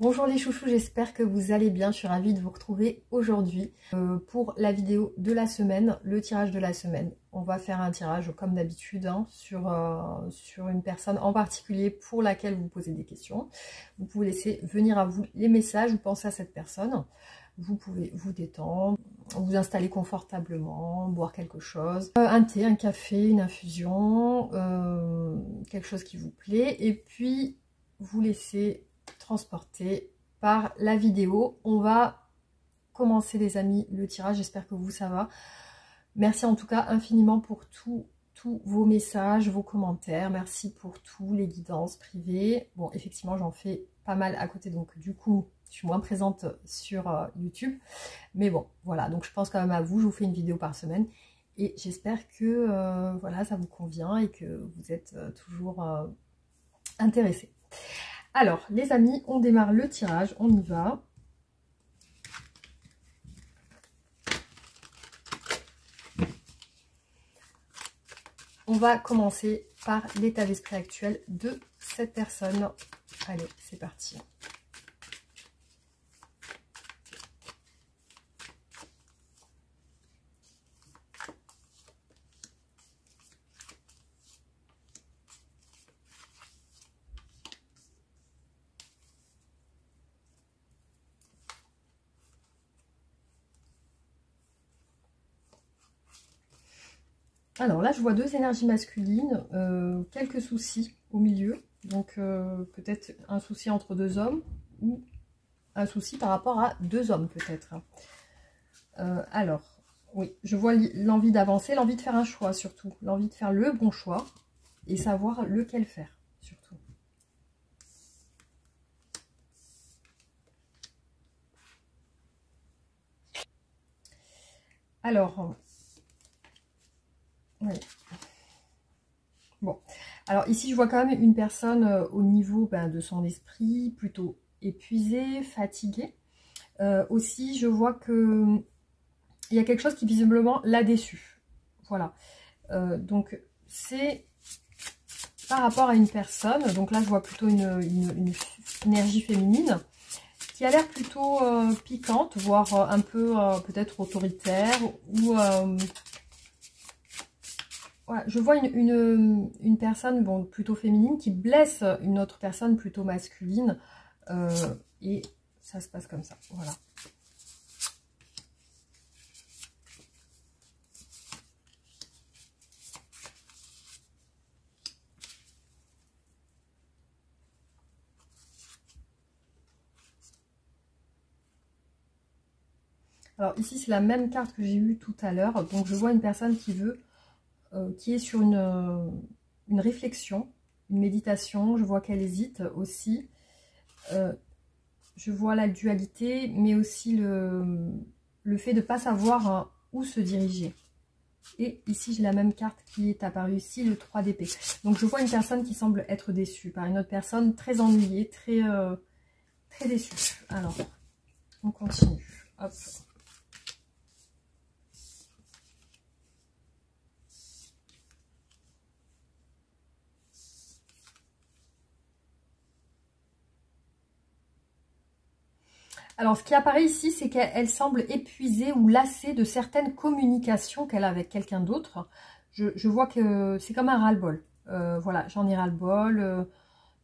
Bonjour les chouchous, j'espère que vous allez bien. Je suis ravie de vous retrouver aujourd'hui pour la vidéo de la semaine, le tirage de la semaine. On va faire un tirage comme d'habitude sur une personne en particulier pour laquelle vous posez des questions. Vous pouvez laisser venir à vous les messages, vous pensez à cette personne. Vous pouvez vous détendre, vous installer confortablement, boire quelque chose, un thé, un café, une infusion, quelque chose qui vous plaît, et puis vous laissez transporter par la vidéo. On va commencer les amis le tirage, j'espère que vous ça va. Merci en tout cas infiniment pour tous vos messages, vos commentaires, merci pour tous les guidances privées. Bon, effectivement j'en fais pas mal à côté, donc du coup je suis moins présente sur YouTube, mais bon voilà, donc je pense quand même à vous, je vous fais une vidéo par semaine et j'espère que voilà, ça vous convient et que vous êtes toujours intéressés. Alors les amis, on démarre le tirage, on y va. On va commencer par l'état d'esprit actuel de cette personne. Allez, c'est parti. Alors là, je vois deux énergies masculines, quelques soucis au milieu. Donc peut-être un souci entre deux hommes ou un souci par rapport à deux hommes peut-être. Alors, oui, je vois l'envie d'avancer, l'envie de faire un choix surtout. L'envie de faire le bon choix et savoir lequel faire surtout. Alors... oui. Bon, alors ici je vois quand même une personne au niveau de son esprit plutôt épuisée, fatiguée. Aussi je vois que il y a quelque chose qui visiblement l'a déçu. Voilà, donc c'est par rapport à une personne, donc là je vois plutôt une énergie féminine qui a l'air plutôt piquante, voire un peu peut-être autoritaire ou... voilà, je vois une personne bon, plutôt féminine qui blesse une autre personne plutôt masculine et ça se passe comme ça, voilà. Alors ici c'est la même carte que j'ai eue tout à l'heure, donc je vois une personne qui veut, qui est sur une réflexion, une méditation, je vois qu'elle hésite aussi. Je vois la dualité, mais aussi le fait de ne pas savoir où se diriger. Et ici, j'ai la même carte qui est apparue ici, le 3 d'épée. Donc, je vois une personne qui semble être déçue par une autre personne, très ennuyée, très déçue. Alors, on continue. Hop. Alors, ce qui apparaît ici, c'est qu'elle semble épuisée ou lassée de certaines communications qu'elle a avec quelqu'un d'autre. Je vois que c'est comme un ras-le-bol. Voilà, j'en ai ras-le-bol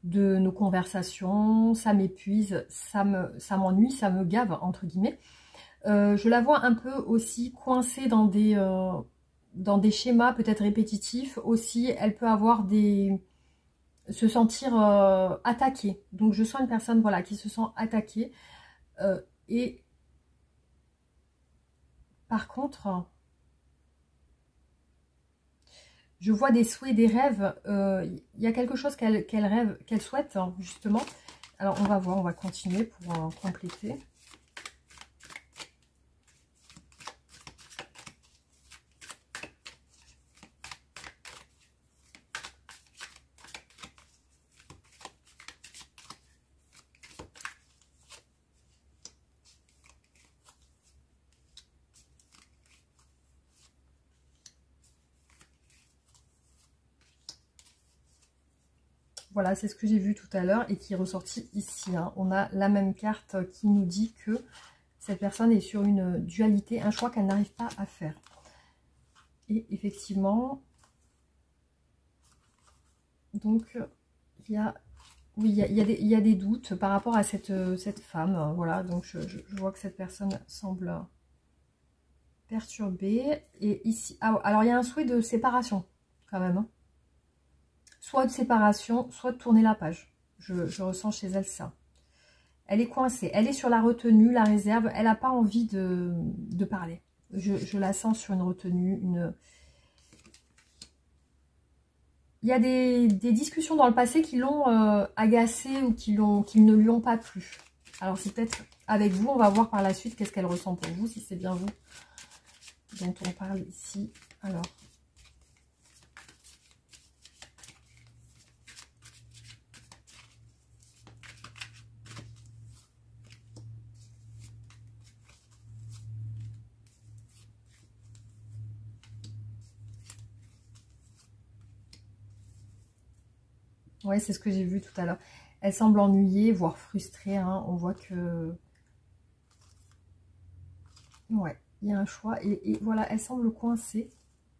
de nos conversations, ça m'épuise, ça m'ennuie, ça me gave, entre guillemets. Je la vois un peu aussi coincée dans des schémas peut-être répétitifs. Aussi, elle peut avoir se sentir attaquée. Donc, je sens une personne voilà, qui se sent attaquée. Et par contre, je vois des souhaits, des rêves. Il y a quelque chose qu'elle rêve, qu'elle souhaite, hein, justement. Alors, on va voir, on va continuer pour compléter. Voilà, c'est ce que j'ai vu tout à l'heure et qui est ressorti ici. Hein. On a la même carte qui nous dit que cette personne est sur une dualité, un choix qu'elle n'arrive pas à faire. Et effectivement, donc, il y a... Oui, il y a des doutes par rapport à cette femme. Voilà, donc je vois que cette personne semble perturbée. Et ici, ah, alors il y a un souhait de séparation quand même. Hein. Soit de séparation, soit de tourner la page. Je ressens chez elle ça. Elle est coincée, elle est sur la retenue, la réserve. Elle n'a pas envie de parler. Je la sens sur une retenue, Il y a des discussions dans le passé qui l'ont agacée ou qui ne lui ont pas plu. Alors c'est peut-être avec vous, on va voir par la suite qu'est-ce qu'elle ressent pour vous, si c'est bien vous dont on parle ici. Alors. Ouais, c'est ce que j'ai vu tout à l'heure. Elle semble ennuyée, voire frustrée. Hein. On voit que... Ouais, il y a un choix. Et voilà, elle semble coincée.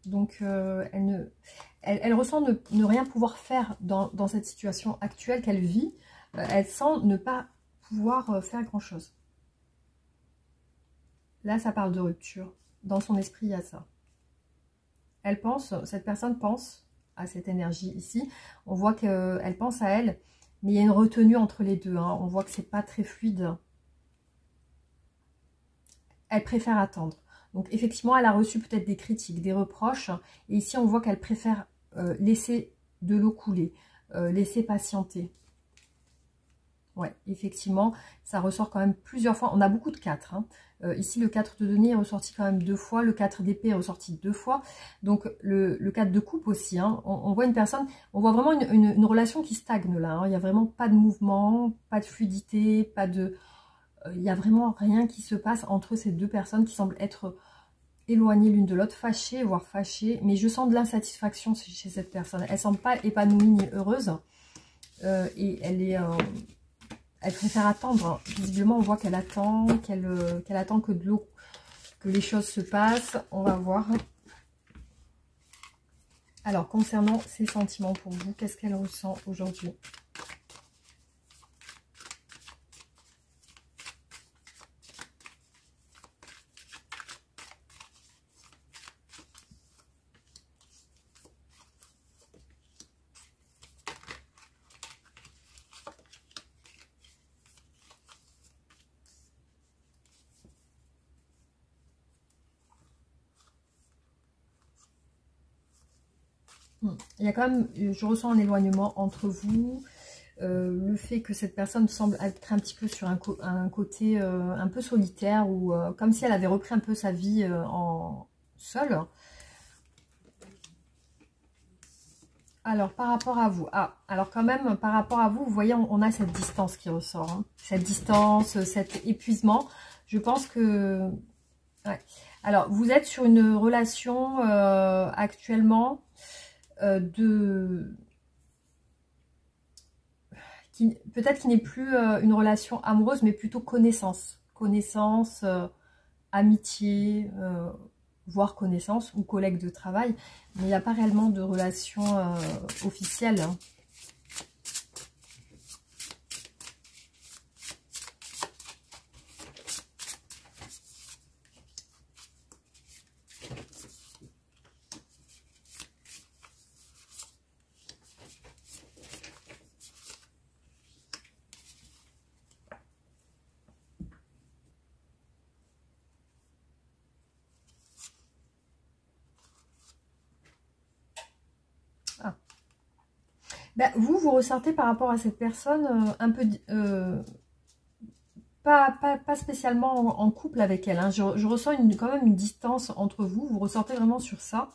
Donc, elle ressent ne rien pouvoir faire dans cette situation actuelle qu'elle vit. Elle sent ne pas pouvoir faire grand-chose. Là, ça parle de rupture. Dans son esprit, il y a ça. Elle pense, cette personne pense à cette énergie ici. On voit qu'elle pense à elle, mais il y a une retenue entre les deux. Hein. On voit que c'est pas très fluide. Elle préfère attendre. Donc effectivement, elle a reçu peut-être des critiques, des reproches. Et ici, on voit qu'elle préfère laisser de l'eau couler, laisser patienter. Ouais, effectivement, ça ressort quand même plusieurs fois. On a beaucoup de 4. Hein. Ici, le 4 de denier est ressorti quand même 2 fois. Le 4 d'épée est ressorti 2 fois. Donc, le 4 de coupe aussi. Hein. On voit une personne, on voit vraiment une relation qui stagne là. Hein. Il n'y a vraiment pas de mouvement, pas de fluidité, pas de... il n'y a vraiment rien qui se passe entre ces deux personnes qui semblent être éloignées l'une de l'autre, fâchées, voire fâchées. Mais je sens de l'insatisfaction chez cette personne. Elle ne semble pas épanouie ni heureuse. Et elle est... elle préfère attendre. Visiblement, on voit qu'elle attend, qu'elle attend que de l'eau, que les choses se passent. On va voir. Alors, concernant ses sentiments pour vous, qu'est-ce qu'elle ressent aujourd'hui ? Il y a quand même, je ressens un éloignement entre vous, le fait que cette personne semble être un petit peu sur un côté un peu solitaire ou comme si elle avait repris un peu sa vie en seule. Alors, par rapport à vous, alors quand même, par rapport à vous, vous voyez, on a cette distance qui ressort, hein. Cette distance, cet épuisement. Je pense que... Ouais. Alors, vous êtes sur une relation actuellement peut-être qui n'est plus une relation amoureuse, mais plutôt connaissance. Connaissance, amitié, voire connaissance ou collègue de travail. Mais il n'y a pas réellement de relation officielle. Hein. Ben, vous ressentez par rapport à cette personne un peu... pas spécialement en couple avec elle. Hein. Je ressens quand même une distance entre vous. Vous ressentez vraiment sur ça.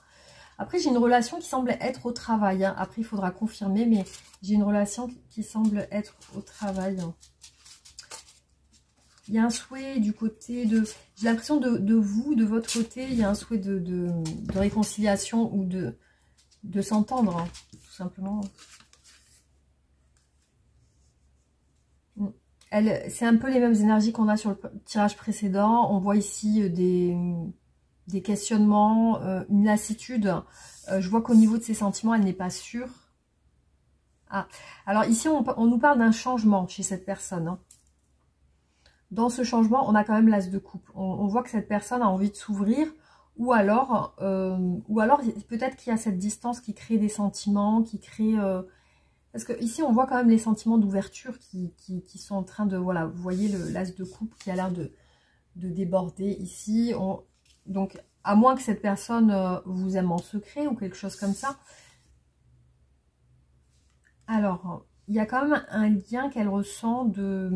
Après, j'ai une relation qui semble être au travail. Hein. Après, il faudra confirmer, mais j'ai une relation qui semble être au travail. Hein. Il y a un souhait du côté de... J'ai l'impression de vous, de votre côté, il y a un souhait de réconciliation ou de s'entendre, hein, tout simplement. c'est un peu les mêmes énergies qu'on a sur le tirage précédent. On voit ici des questionnements, une lassitude. Je vois qu'au niveau de ses sentiments, elle n'est pas sûre. Ah, alors ici, on nous parle d'un changement chez cette personne. Hein. Dans ce changement, on a quand même l'as de coupe. On voit que cette personne a envie de s'ouvrir, ou alors peut-être qu'il y a cette distance qui crée des sentiments, qui crée... parce que ici, on voit quand même les sentiments d'ouverture qui sont en train de... Voilà, vous voyez l'as de coupe qui a l'air de déborder ici. Donc, à moins que cette personne vous aime en secret ou quelque chose comme ça. Alors, il y a quand même un lien qu'elle ressent de...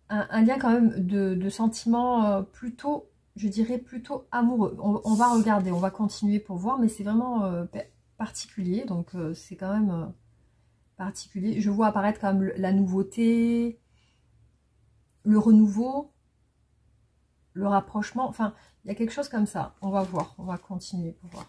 un lien quand même de sentiments plutôt, je dirais plutôt amoureux. On va regarder, on va continuer pour voir, mais c'est vraiment particulier, donc c'est quand même particulier. Je vois apparaître quand même la nouveauté, le renouveau, le rapprochement, enfin, il y a quelque chose comme ça. On va voir, on va continuer pour voir.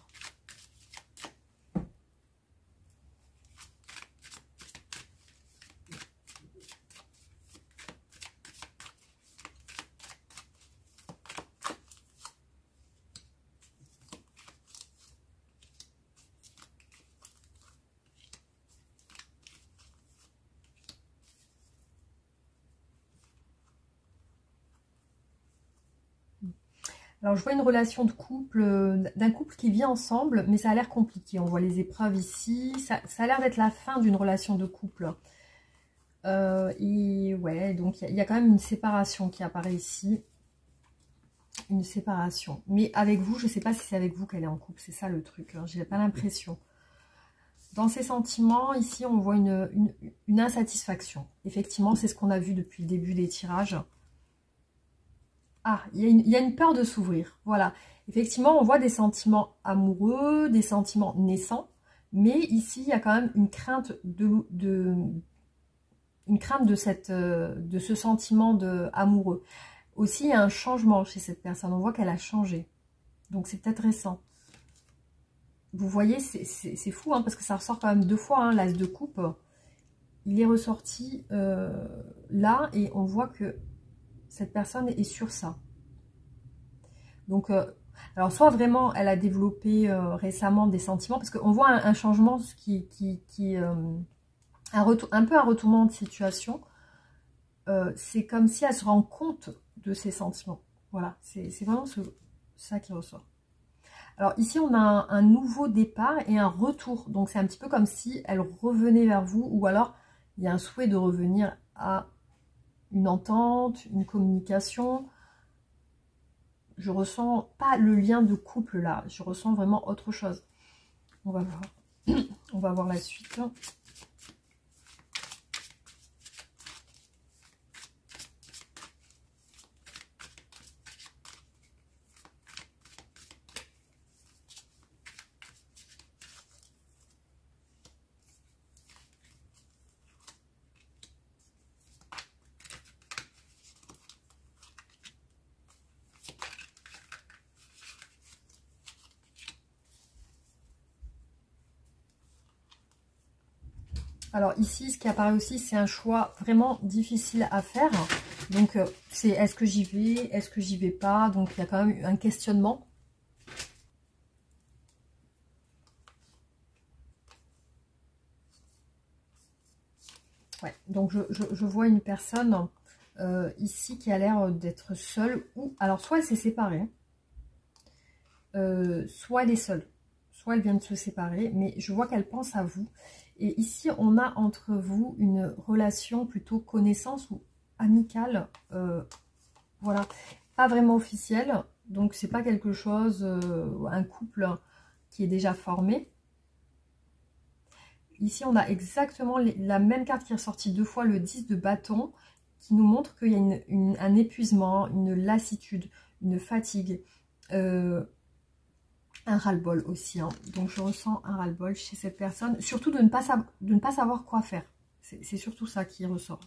Alors, je vois une relation de couple, d'un couple qui vit ensemble, mais ça a l'air compliqué. On voit les épreuves ici. Ça a l'air d'être la fin d'une relation de couple. Et ouais, donc il y a quand même une séparation qui apparaît ici. Une séparation. Mais avec vous, je ne sais pas si c'est avec vous qu'elle est en couple. C'est ça le truc. Hein. Je n'ai pas l'impression. Dans ses sentiments, ici, on voit une insatisfaction. Effectivement, c'est ce qu'on a vu depuis le début des tirages. Ah, il y a une peur de s'ouvrir. Voilà. Effectivement, on voit des sentiments amoureux, des sentiments naissants. Mais ici, il y a quand même une crainte de ce sentiment amoureux. Aussi, il y a un changement chez cette personne. On voit qu'elle a changé. Donc, c'est peut-être récent. Vous voyez, c'est fou, hein, parce que ça ressort quand même deux fois, hein, l'as de coupe. Il est ressorti là, et on voit que cette personne est sur ça. Donc, alors soit vraiment elle a développé récemment des sentiments, parce qu'on voit un changement un peu un retournement de situation. C'est comme si elle se rend compte de ses sentiments. Voilà, c'est vraiment ça qui ressort. Alors ici, on a un nouveau départ et un retour. Donc c'est un petit peu comme si elle revenait vers vous, ou alors il y a un souhait de revenir à une entente, une communication. Je ressens pas le lien de couple là, je ressens vraiment autre chose. On va voir. On va voir la suite. Alors ici, ce qui apparaît aussi, c'est un choix vraiment difficile à faire. Donc, c'est est-ce que j'y vais, est-ce que j'y vais pas. Donc, il y a quand même un questionnement. Ouais, donc je vois une personne ici qui a l'air d'être seule. Ou alors, soit elle s'est séparée, soit elle est seule. Soit elle vient de se séparer, mais je vois qu'elle pense à vous. Et ici, on a entre vous une relation plutôt connaissance ou amicale. Voilà, pas vraiment officielle. Donc, c'est pas quelque chose, un couple qui est déjà formé. Ici, on a exactement la même carte qui est ressortie deux fois, le 10 de bâton, qui nous montre qu'il y a un épuisement, une lassitude, une fatigue. Un ras-le-bol aussi, hein. Donc je ressens un ras-le-bol chez cette personne, surtout de ne pas savoir quoi faire. C'est surtout ça qui ressort.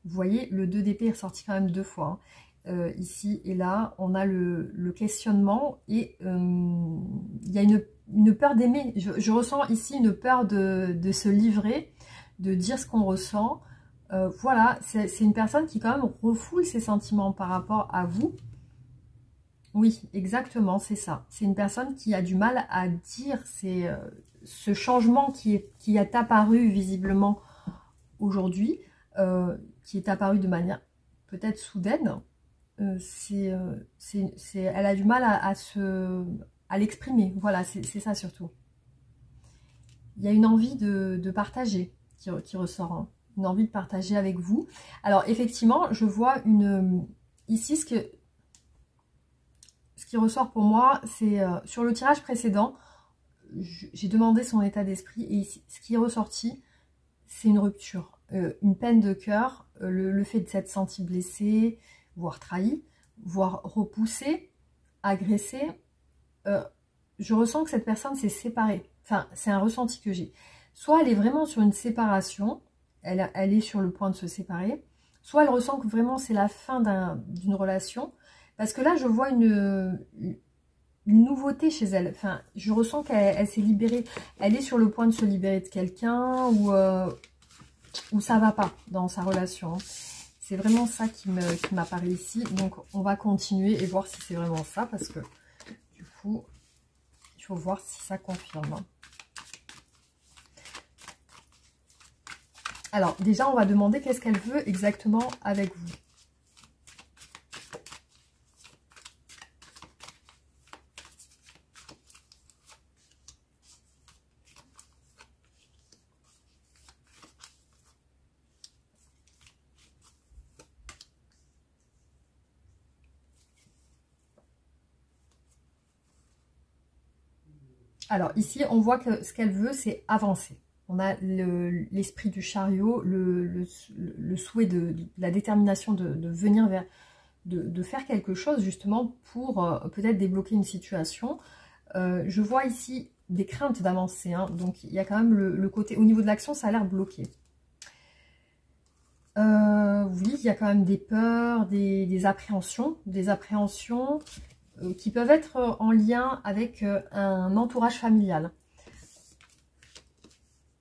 Vous voyez, le 2 d'épée est ressorti quand même deux fois, hein. Ici et là, on a le questionnement et il y a une peur d'aimer. Je ressens ici une peur de se livrer, de dire ce qu'on ressent. Voilà, c'est une personne qui quand même refoule ses sentiments par rapport à vous. Oui, exactement, c'est ça. C'est une personne qui a du mal à dire ce changement qui est apparu visiblement aujourd'hui, qui est apparu de manière peut-être soudaine. Elle a du mal à l'exprimer. Voilà, c'est ça surtout. Il y a une envie de partager qui ressort, hein. Une envie de partager avec vous. Alors effectivement, je vois ici ce qui ressort pour moi, c'est sur le tirage précédent, j'ai demandé son état d'esprit et ici, ce qui est ressorti, c'est une rupture, une peine de cœur, le fait de s'être senti blessé, voire trahi, voire repoussé, agressé. Je ressens que cette personne s'est séparée. Enfin, c'est un ressenti que j'ai. Soit elle est vraiment sur une séparation, elle est sur le point de se séparer, soit elle ressent que vraiment c'est la fin d'une relation. Parce que là, je vois une nouveauté chez elle. Enfin, je ressens qu'elle s'est libérée. Elle est sur le point de se libérer de quelqu'un ou ça va pas dans sa relation. C'est vraiment ça qui m'apparaît ici. Donc, on va continuer et voir si c'est vraiment ça. Parce que, du coup, il faut voir si ça confirme. Alors, déjà, on va demander qu'est-ce qu'elle veut exactement avec vous. Alors, ici, on voit que ce qu'elle veut, c'est avancer. On a l'esprit du chariot, le souhait la détermination de venir vers, de faire quelque chose justement pour peut-être débloquer une situation. Je vois ici des craintes d'avancer, hein, donc il y a quand même le côté, au niveau de l'action, ça a l'air bloqué. Oui, il y a quand même des peurs, des appréhensions qui peuvent être en lien avec un entourage familial.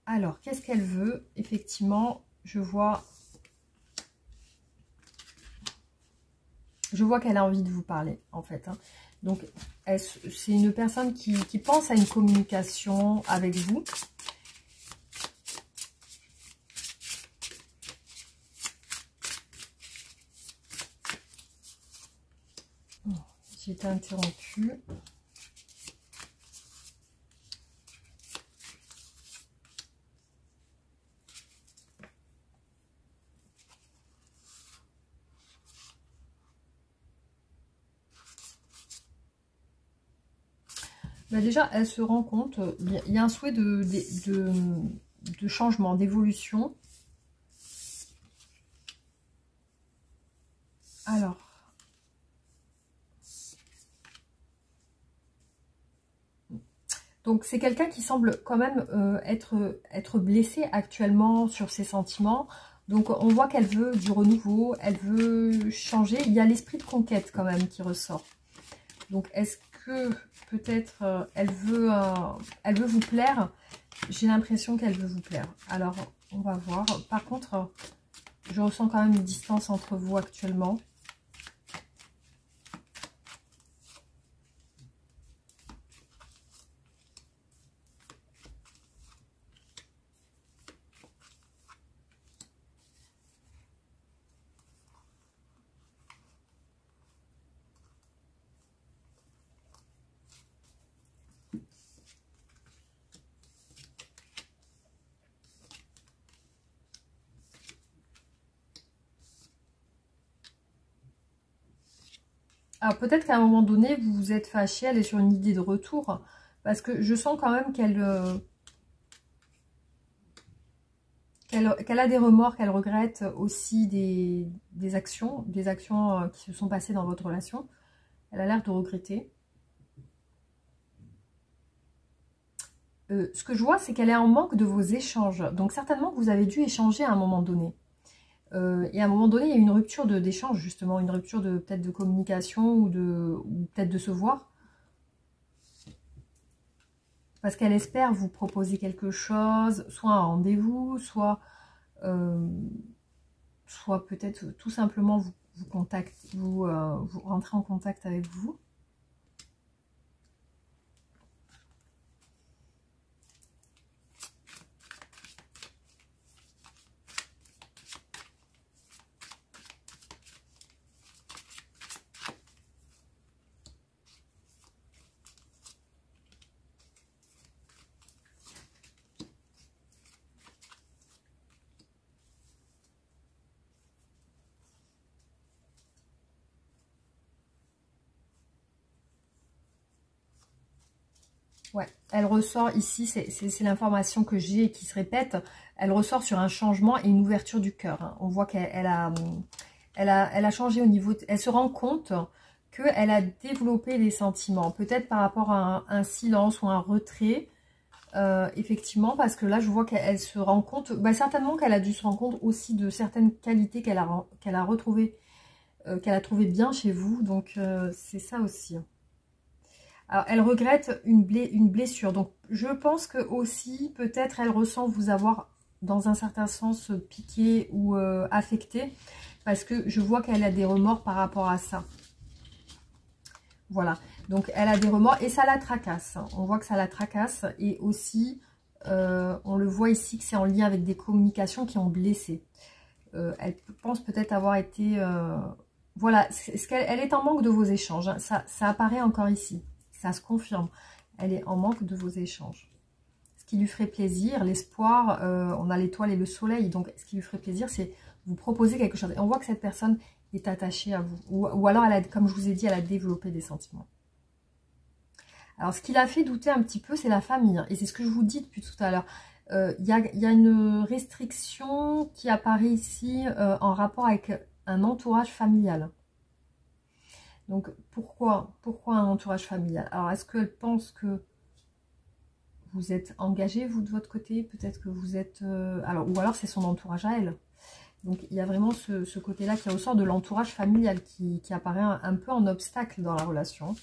Alors, qu'est-ce qu'elle veut? Effectivement, je vois qu'elle a envie de vous parler, en fait, hein. Donc, c'est une personne qui pense à une communication avec vous. J'ai été interrompue. Bah déjà, elle se rend compte, il y a un souhait de changement, d'évolution. Alors, donc c'est quelqu'un qui semble quand même être blessé actuellement sur ses sentiments. Donc on voit qu'elle veut du renouveau, elle veut changer. Il y a l'esprit de conquête quand même qui ressort. Donc est-ce que peut-être elle veut vous plaire? J'ai l'impression qu'elle veut vous plaire. Alors on va voir. Par contre, je ressens quand même une distance entre vous actuellement. Alors peut-être qu'à un moment donné, vous vous êtes fâché, elle est sur une idée de retour. Parce que je sens quand même qu'elle a des remords, qu'elle regrette aussi des actions qui se sont passées dans votre relation. Elle a l'air de regretter. Ce que je vois, c'est qu'elle est en manque de vos échanges. Donc certainement que vous avez dû échanger à un moment donné. Et à un moment donné, il y a une rupture d'échange, justement, une rupture peut-être de communication ou peut-être de se voir. parce qu'elle espère vous proposer quelque chose, soit un rendez-vous, soit peut-être tout simplement vous rentrer en contact avec vous. Ouais, elle ressort ici, c'est l'information que j'ai et qui se répète. Elle ressort sur un changement et une ouverture du cœur. Hein. On voit qu'elle a changé au niveau... Elle se rend compte qu'elle a développé des sentiments. Peut-être par rapport à un silence ou un retrait. Effectivement, parce que là, je vois qu'elle se rend compte... Bah, certainement qu'elle a dû se rendre compte aussi de certaines qualités qu'elle a retrouvées, qu'elle a trouvées bien chez vous. Donc, c'est ça aussi. Alors, elle regrette une blessure. Donc, je pense que aussi, peut-être, elle ressent vous avoir, dans un certain sens, piqué ou affecté. Parce que je vois qu'elle a des remords par rapport à ça. Voilà. Donc, elle a des remords et ça la tracasse. On voit que ça la tracasse. Et aussi, on le voit ici que c'est en lien avec des communications qui ont blessé. Elle pense peut-être avoir été... voilà. Elle est en manque de vos échanges. Hein. Ça apparaît encore ici. Ça se confirme. Elle est en manque de vos échanges. Ce qui lui ferait plaisir, l'espoir, on a l'étoile et le soleil. Donc, ce qui lui ferait plaisir, c'est vous proposer quelque chose. Et on voit que cette personne est attachée à vous. Ou alors, comme je vous ai dit, elle a développé des sentiments. Alors, ce qui l'a fait douter un petit peu, c'est la famille. Hein. Et c'est ce que je vous dis depuis tout à l'heure. Il y a une restriction qui apparaît ici en rapport avec un entourage familial. Donc, pourquoi un entourage familial? Alors, est-ce qu'elle pense que vous êtes engagé, vous, de votre côté? Peut-être que vous êtes... ou alors, c'est son entourage à elle. Donc, il y a vraiment ce côté-là qui ressort de l'entourage familial qui apparaît un peu en obstacle dans la relation.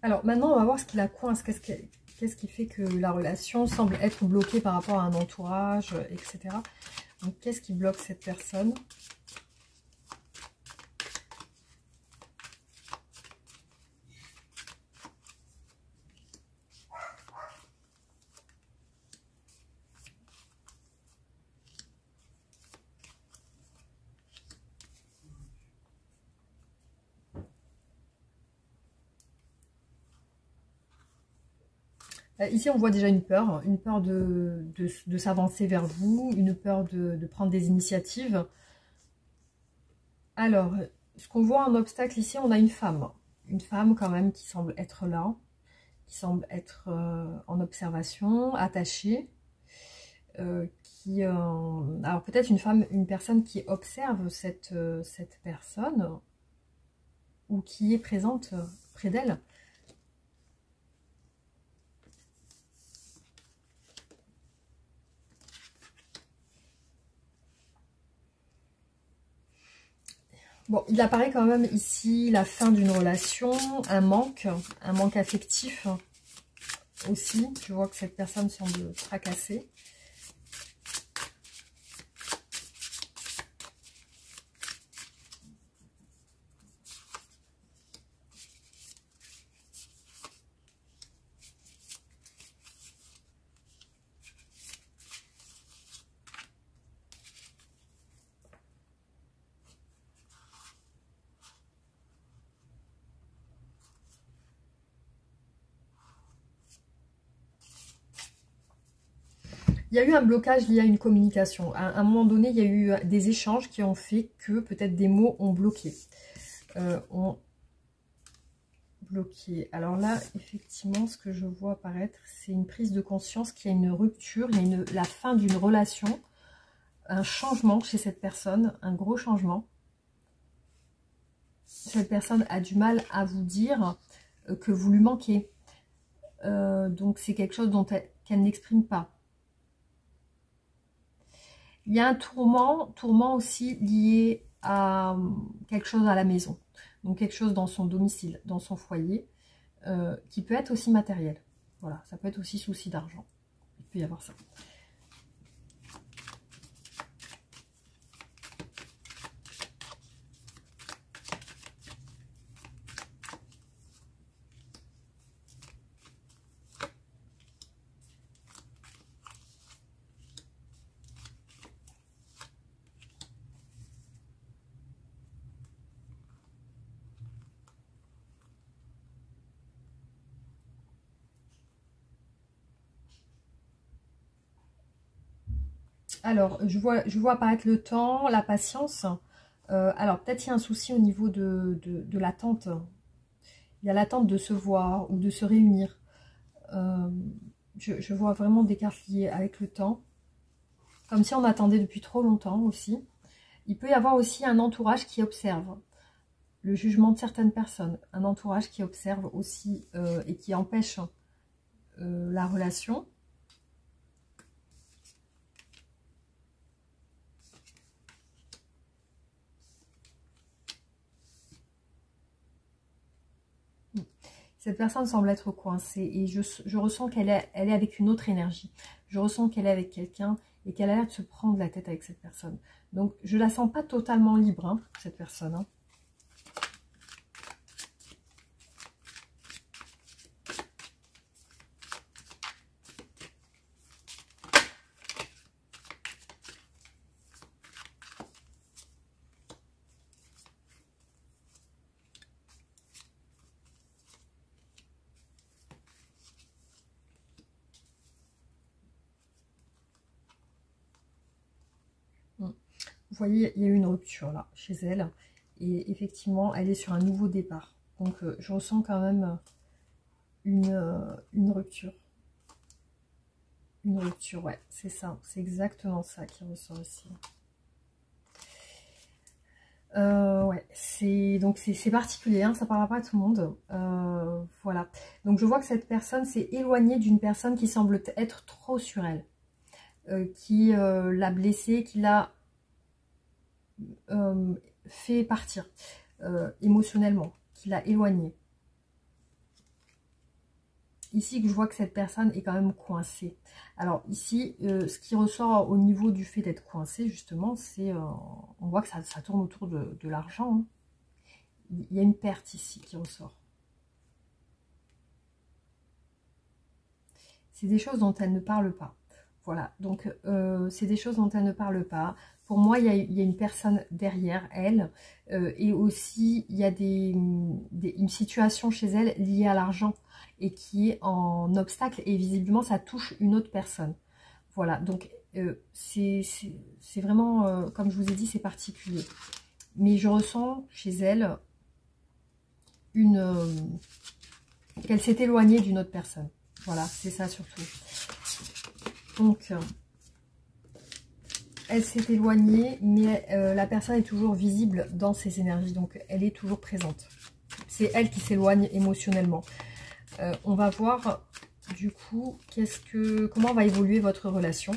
Alors, maintenant, on va voir ce qui la coince. Qu'est-ce qui fait que la relation semble être bloquée par rapport à un entourage, etc. Donc, qu'est-ce qui bloque cette personne? Ici, on voit déjà une peur de s'avancer vers vous, une peur de prendre des initiatives. Alors, ce qu'on voit en obstacle ici, on a une femme quand même qui semble être là, qui semble être en observation, attachée, alors peut-être une personne qui observe cette personne ou qui est présente près d'elle. Bon, il apparaît quand même ici la fin d'une relation, un manque affectif aussi. Je vois que cette personne semble tracassée. Il y a eu un blocage lié à une communication. À un moment donné, il y a eu des échanges qui ont fait que peut-être des mots ont bloqué. Alors là, effectivement, ce que je vois apparaître, c'est une prise de conscience qu'il y a une rupture, il y a la fin d'une relation, un changement chez cette personne, un gros changement. Cette personne a du mal à vous dire que vous lui manquez. Donc c'est quelque chose qu'elle n'exprime pas. Il y a un tourment aussi lié à quelque chose à la maison. Donc quelque chose dans son domicile, dans son foyer, qui peut être aussi matériel. Voilà, ça peut être aussi souci d'argent. Il peut y avoir ça. Alors, je vois apparaître le temps, la patience. Alors, peut-être il y a un souci au niveau de l'attente. Il y a l'attente de se voir ou de se réunir. Euh, je vois vraiment des cartes liées avec le temps. Comme si on attendait depuis trop longtemps aussi. Il peut y avoir aussi un entourage qui observe le jugement de certaines personnes. Un entourage qui observe aussi et qui empêche la relation. Cette personne semble être coincée et je ressens qu'elle est avec une autre énergie. Je ressens qu'elle est avec quelqu'un et qu'elle a l'air de se prendre la tête avec cette personne. Donc, je la sens pas totalement libre, hein, cette personne. Hein. Vous voyez, il y a eu une rupture là, chez elle. Et effectivement, elle est sur un nouveau départ. Donc, je ressens quand même une rupture. Une rupture, ouais, c'est ça. C'est exactement ça qui ressort ici. Ouais, c'est particulier, hein, ça parlera pas à tout le monde. Voilà. Donc, je vois que cette personne s'est éloignée d'une personne qui semble être trop sur elle. Qui l'a blessée, qui l'a fait partir émotionnellement, qui l'a éloignée. Ici, je vois que cette personne est quand même coincée. Alors ici, ce qui ressort au niveau du fait d'être coincé, justement, c'est, on voit que ça tourne autour de l'argent. Hein. Il y a une perte ici qui ressort. C'est des choses dont elle ne parle pas. Voilà, donc c'est des choses dont elle ne parle pas. Pour moi, il y a une personne derrière elle. Et aussi, il y a une situation chez elle liée à l'argent et qui est en obstacle. Et visiblement, ça touche une autre personne. Voilà, donc c'est vraiment, comme je vous ai dit, c'est particulier. Mais je ressens chez elle qu'elle s'est éloignée d'une autre personne. Voilà, c'est ça surtout. Donc, elle s'est éloignée, mais la personne est toujours visible dans ses énergies. Donc, elle est toujours présente. C'est elle qui s'éloigne émotionnellement. On va voir, du coup, comment va évoluer votre relation.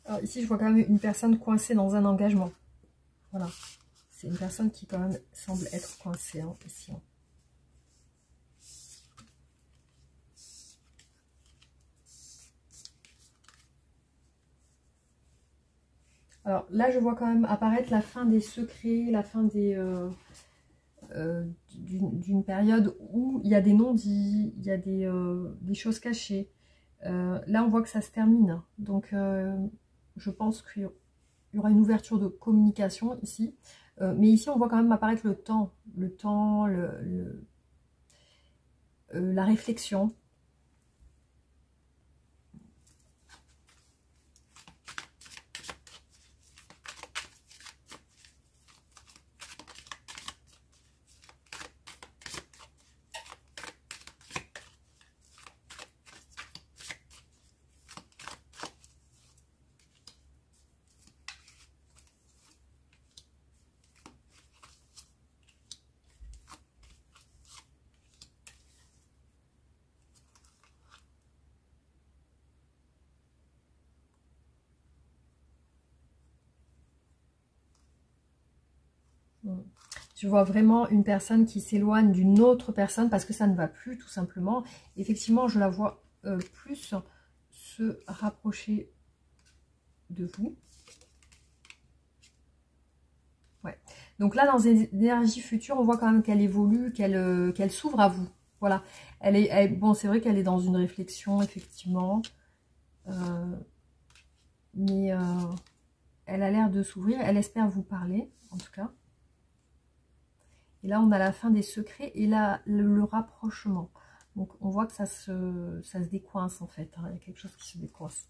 Alors ici, je vois quand même une personne coincée dans un engagement. Voilà. C'est une personne qui quand même semble être coincée hein, ici. Hein. Alors là, je vois quand même apparaître la fin des secrets, la fin des d'une période où il y a des non-dits, il y a des choses cachées. Là, on voit que ça se termine. Donc, je pense qu'il y aura une ouverture de communication ici. Mais ici, on voit quand même apparaître le temps, la réflexion. Je vois vraiment une personne qui s'éloigne d'une autre personne parce que ça ne va plus, tout simplement. Effectivement, je la vois plus se rapprocher de vous. Ouais. Donc là, dans les énergies futures, on voit quand même qu'elle évolue, qu'elle s'ouvre à vous. Voilà. Bon, c'est vrai qu'elle est dans une réflexion, effectivement. Mais elle a l'air de s'ouvrir. Elle espère vous parler, en tout cas. Et là, on a la fin des secrets et là, le rapprochement. Donc, on voit que ça se décoince, en fait. Hein. Il y a quelque chose qui se décoince.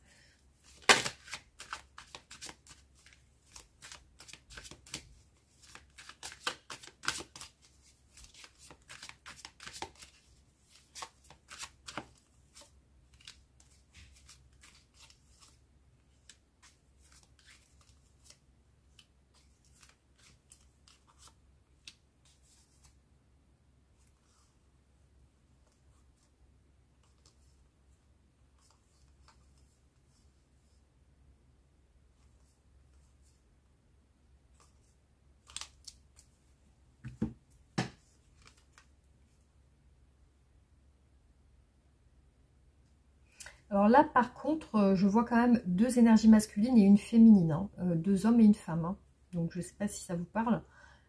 Alors là, par contre, je vois quand même deux énergies masculines et une féminine. Hein. Deux hommes et une femme. Hein. Donc, je ne sais pas si ça vous parle.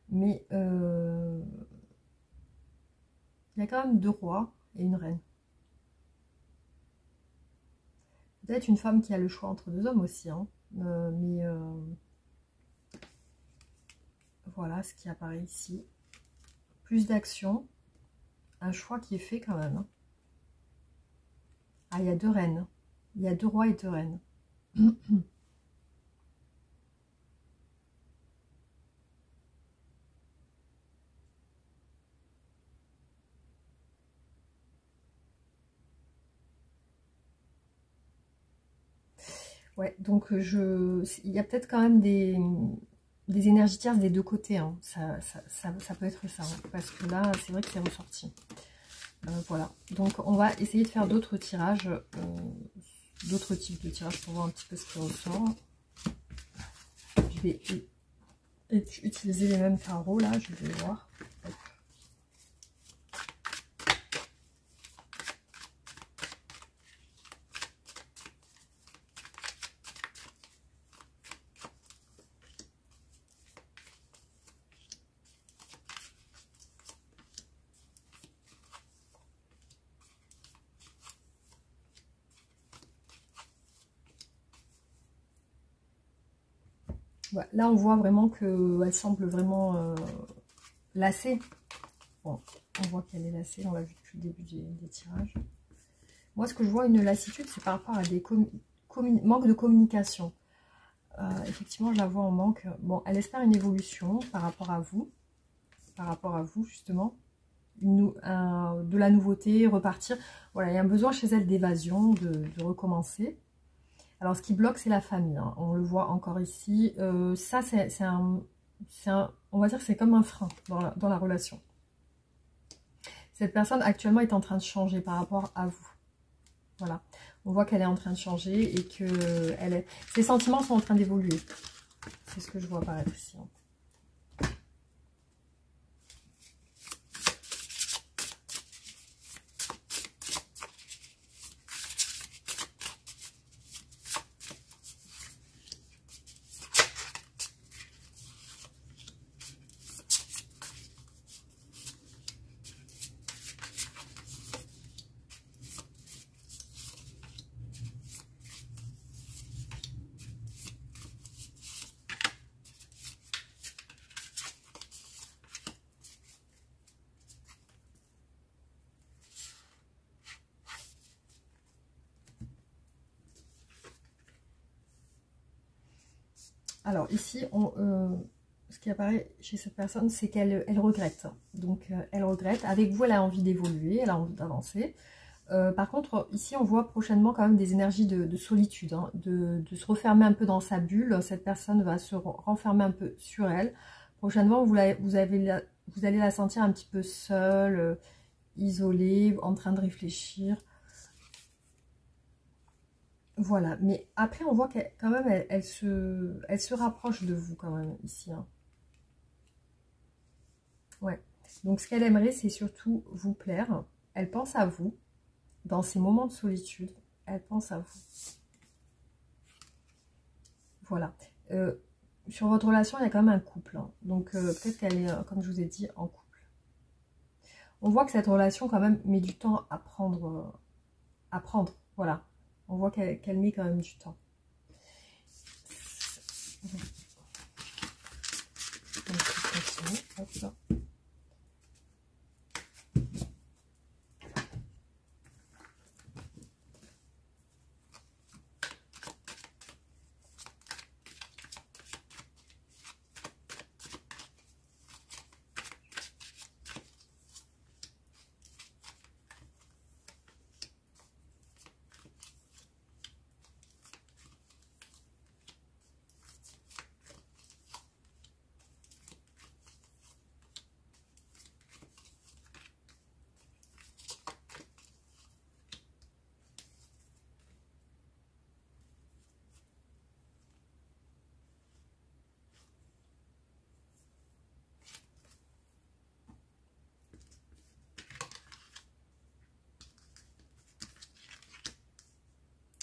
Mais il y a quand même deux rois et une reine. Peut-être une femme qui a le choix entre deux hommes aussi. Hein. Voilà ce qui apparaît ici. Plus d'action. Un choix qui est fait quand même. Hein. Ah, il y a deux reines. Il y a deux rois et deux reines. Ouais, donc il y a peut-être quand même des énergies tierces des deux côtés. Hein. Ça peut être ça. Hein, parce que là, c'est vrai que c'est ressorti. Voilà. Donc, on va essayer de faire d'autres tirages. D'autres types de tirages pour voir un petit peu ce qui ressort. Je vais utiliser les mêmes carreaux là, je vais voir. Hop. Ouais, là, on voit vraiment qu'elle semble vraiment lassée. Bon, on voit qu'elle est lassée, on l'a vu depuis le début des tirages. Moi, ce que je vois, une lassitude, c'est par rapport à des manques de communication. Effectivement, je la vois en manque. Bon, elle espère une évolution par rapport à vous. Par rapport à vous, justement. De la nouveauté, repartir. Voilà, il y a un besoin chez elle d'évasion, de recommencer. Alors, ce qui bloque, c'est la famille. Hein. On le voit encore ici. Ça, on va dire que c'est comme un frein dans la relation. Cette personne, actuellement, est en train de changer par rapport à vous. Voilà. On voit qu'elle est en train de changer et que ses sentiments sont en train d'évoluer. C'est ce que je vois apparaître ici. Hein. Alors ici, ce qui apparaît chez cette personne, c'est qu'elle regrette. Donc elle regrette. Avec vous, elle a envie d'évoluer, elle a envie d'avancer. Par contre, ici, on voit prochainement quand même des énergies de solitude, hein, de se refermer un peu dans sa bulle. Cette personne va se renfermer un peu sur elle. Prochainement, vous allez la sentir un petit peu seule, isolée, en train de réfléchir. Voilà, mais après, on voit qu'elle quand même, elle se rapproche de vous quand même, ici. Hein. Ouais. Donc, ce qu'elle aimerait, c'est surtout vous plaire. Elle pense à vous. Dans ces moments de solitude, elle pense à vous. Voilà. Sur votre relation, il y a quand même un couple. Hein. Donc, peut-être qu'elle est, comme je vous ai dit, en couple. On voit que cette relation, quand même, met du temps à prendre. Voilà. On voit qu'elle met quand même du temps. Donc, je continue. Hop là.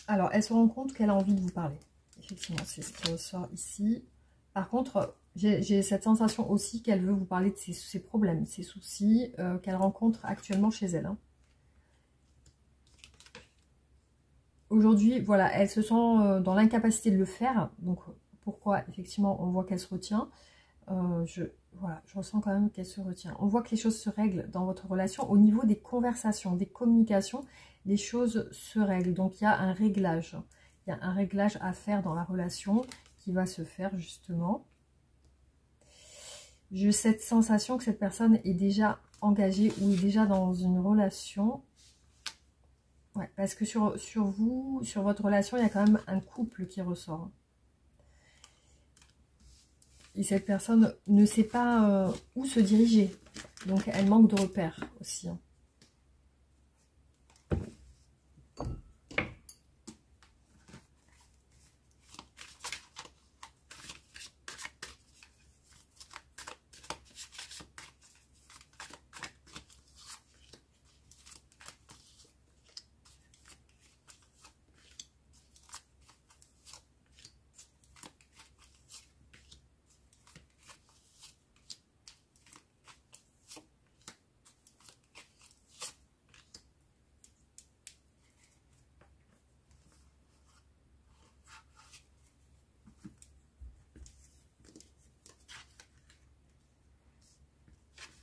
Alors, elle se rend compte qu'elle a envie de vous parler. Effectivement, c'est ce qui ressort ici. Par contre, j'ai cette sensation aussi qu'elle veut vous parler de ses problèmes, ses soucis qu'elle rencontre actuellement chez elle. Hein. Aujourd'hui, voilà, elle se sent dans l'incapacité de le faire. Donc, pourquoi? Effectivement, on voit qu'elle se retient. Voilà, je ressens quand même qu'elle se retient. On voit que les choses se règlent dans votre relation au niveau des conversations, des communications. Les choses se règlent. Donc, il y a un réglage. Il y a un réglage à faire dans la relation qui va se faire justement. J'ai cette sensation que cette personne est déjà engagée ou est déjà dans une relation. Ouais, parce que sur vous, sur votre relation, il y a quand même un couple qui ressort. Et cette personne ne sait pas où se diriger. Donc, elle manque de repères aussi. Hein.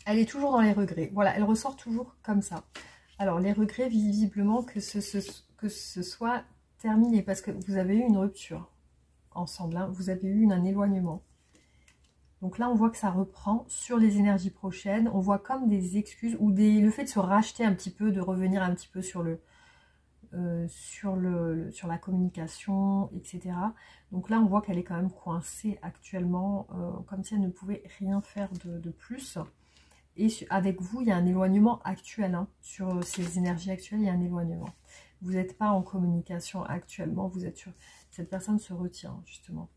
Elle est toujours dans les regrets. Voilà, elle ressort toujours comme ça. Alors, les regrets, visiblement, que ce soit terminé. Parce que vous avez eu une rupture ensemble. Hein, vous avez eu un éloignement. Donc là, on voit que ça reprend sur les énergies prochaines. On voit comme des excuses ou le fait de se racheter un petit peu, de revenir un petit peu sur la communication, etc. Donc là, on voit qu'elle est quand même coincée actuellement, comme si elle ne pouvait rien faire de plus. Et avec vous, il y a un éloignement actuel. Hein, sur ces énergies actuelles, il y a un éloignement. Vous n'êtes pas en communication actuellement, vous êtes sur... Cette personne se retient, justement.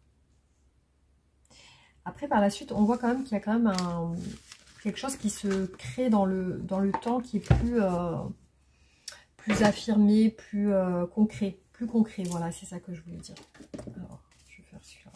Après, par la suite, on voit quand même qu'il y a quand même quelque chose qui se crée dans le temps qui est plus affirmé, plus concret. Plus concret, voilà, c'est ça que je voulais dire. Alors, je vais faire celui-là.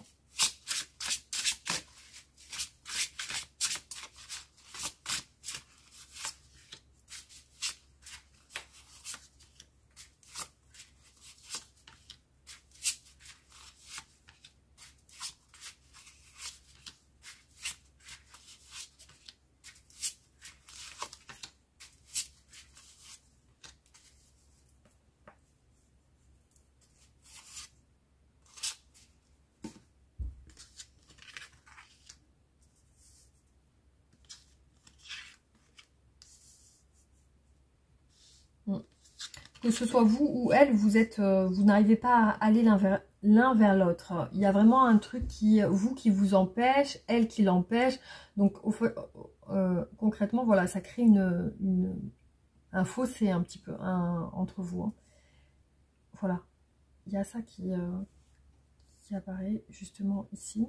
que ce soit vous ou elle, vous n'arrivez pas à aller l'un vers l'autre. Il y a vraiment un truc qui vous empêche, elle qui l'empêche. Donc concrètement, voilà, ça crée un fossé un petit peu entre vous. Hein. Voilà, il y a ça qui apparaît justement ici.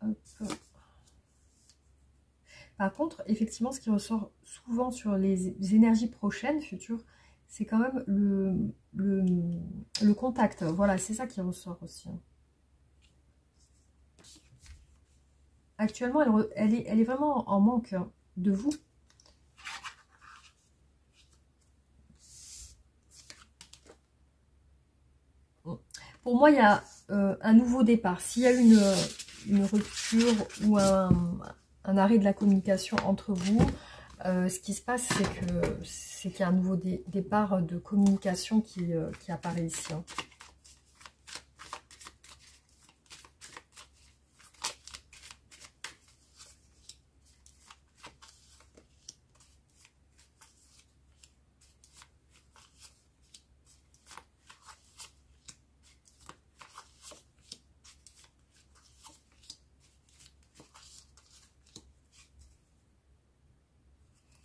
Hop. Par contre, effectivement, ce qui ressort souvent sur les énergies prochaines, futures, c'est quand même le contact. Voilà, c'est ça qui ressort aussi. Actuellement, elle est vraiment en manque de vous. Pour moi, il y a un nouveau départ. S'il y a une rupture ou un arrêt de la communication entre vous, ce qui se passe, c'est qu'il y a un nouveau départ de communication qui apparaît ici. Hein.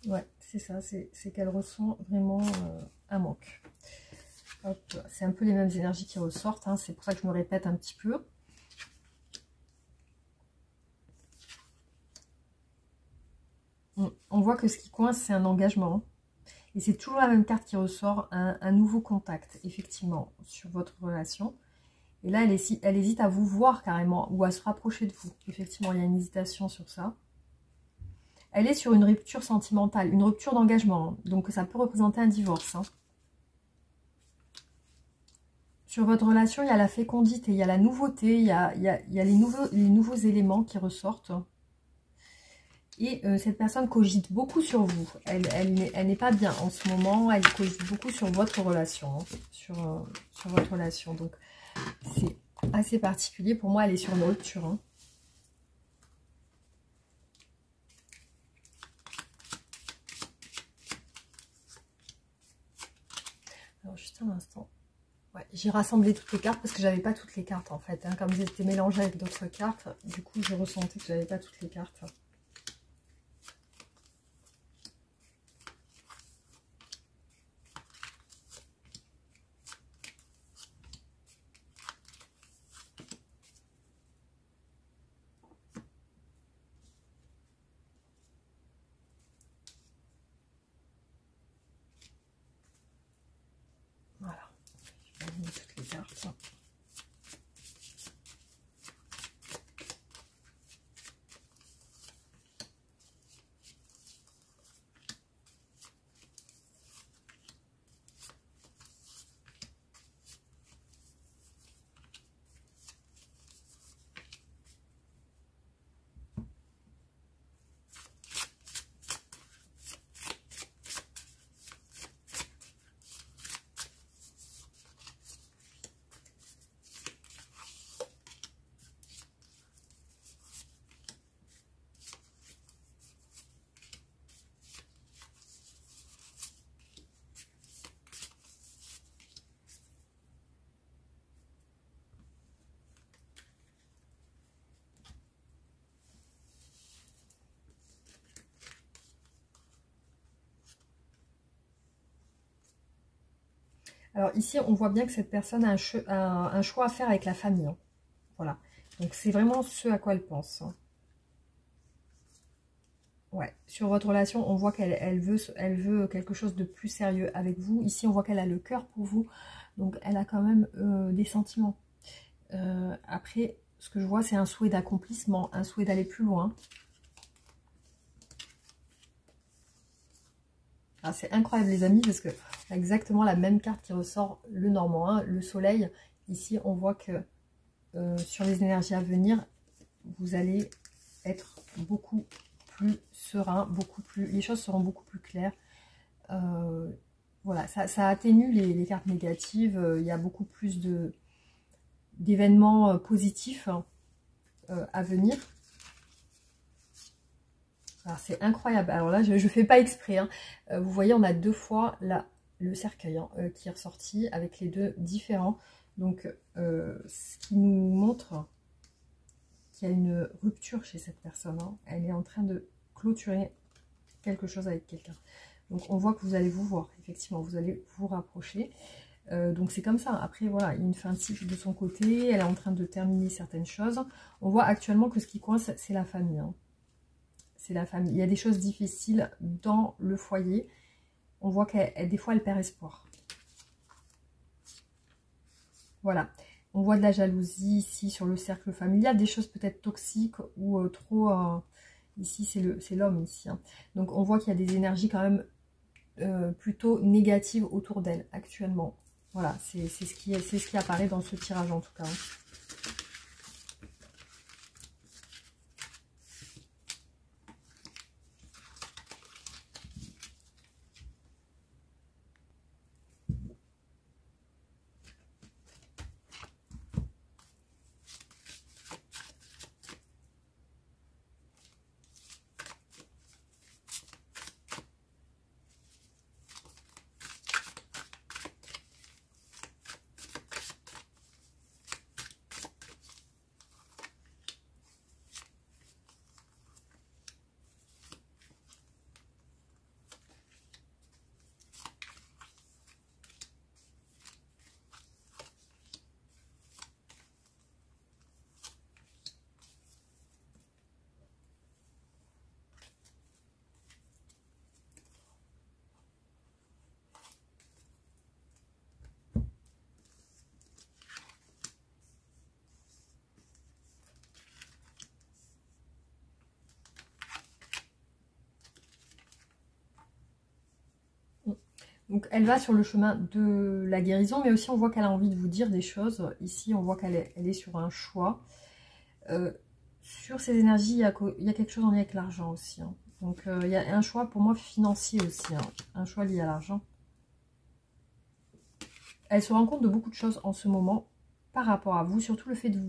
Ouais, c'est ça, c'est qu'elle ressent vraiment un manque. C'est un peu les mêmes énergies qui ressortent, hein, c'est pour ça que je me répète un petit peu. On voit que ce qui coince, c'est un engagement. Et c'est toujours la même carte qui ressort, un nouveau contact, effectivement, sur votre relation. Et là, elle hésite à vous voir carrément, ou à se rapprocher de vous. Effectivement, il y a une hésitation sur ça. Elle est sur une rupture sentimentale, une rupture d'engagement. Hein. Donc, ça peut représenter un divorce. Hein. Sur votre relation, il y a la fécondité, il y a la nouveauté, il y a les nouveaux éléments qui ressortent. Et cette personne cogite beaucoup sur vous. Elle n'est pas bien en ce moment. Elle cogite beaucoup sur votre relation. Hein, sur votre relation. Donc, c'est assez particulier. Pour moi, elle est sur une rupture. Hein. Alors, juste un instant. Ouais, j'ai rassemblé toutes les cartes parce que j'avais pas toutes les cartes en fait. Hein. Comme elles étaient mélangées avec d'autres cartes, du coup, je ressentais que j'avais pas toutes les cartes. Voilà. Je vais mettre toutes les cartes. Alors ici, on voit bien que cette personne a un choix à faire avec la famille. Hein. Voilà. Donc c'est vraiment ce à quoi elle pense. Hein. Ouais. Sur votre relation, on voit qu'elle veut quelque chose de plus sérieux avec vous. Ici, on voit qu'elle a le cœur pour vous. Donc elle a quand même des sentiments. Après, ce que je vois, c'est un souhait d'accomplissement, un souhait d'aller plus loin. Ah, c'est incroyable les amis parce que exactement la même carte qui ressort, le Normand, hein, le soleil. Ici, on voit que sur les énergies à venir, vous allez être beaucoup plus serein, les choses seront beaucoup plus claires. Voilà, ça atténue les cartes négatives. Il y a beaucoup plus d'événements positifs à venir. C'est incroyable. Alors là, je ne fais pas exprès. Hein. Vous voyez, on a 2 fois là, le cercueil hein, qui est ressorti avec les 2 différents. Donc, ce qui nous montre qu'il y a une rupture chez cette personne. Hein. Elle est en train de clôturer quelque chose avec quelqu'un. Donc, on voit que vous allez vous voir. Effectivement, vous allez vous rapprocher. Donc, c'est comme ça. Après, voilà, il y a une fin de cycle de son côté. Elle est en train de terminer certaines choses. On voit actuellement que ce qui coince, c'est la famille. Hein. C'est la famille. Il y a des choses difficiles dans le foyer. On voit qu'elle, des fois, elle perd espoir. Voilà. On voit de la jalousie ici sur le cercle familial. Des choses peut-être toxiques ou trop... ici, c'est l'homme ici. Hein. Donc, on voit qu'il y a des énergies quand même plutôt négatives autour d'elle actuellement. Voilà, c'est ce qui apparaît dans ce tirage en tout cas. Hein. Donc elle va sur le chemin de la guérison, mais aussi on voit qu'elle a envie de vous dire des choses. Ici, on voit qu'elle est sur un choix. Sur ces énergies, il y a quelque chose en lien avec l'argent aussi. Hein. Donc il y a un choix pour moi financier aussi, hein. Un choix lié à l'argent. Elle se rend compte de beaucoup de choses en ce moment par rapport à vous, surtout le fait de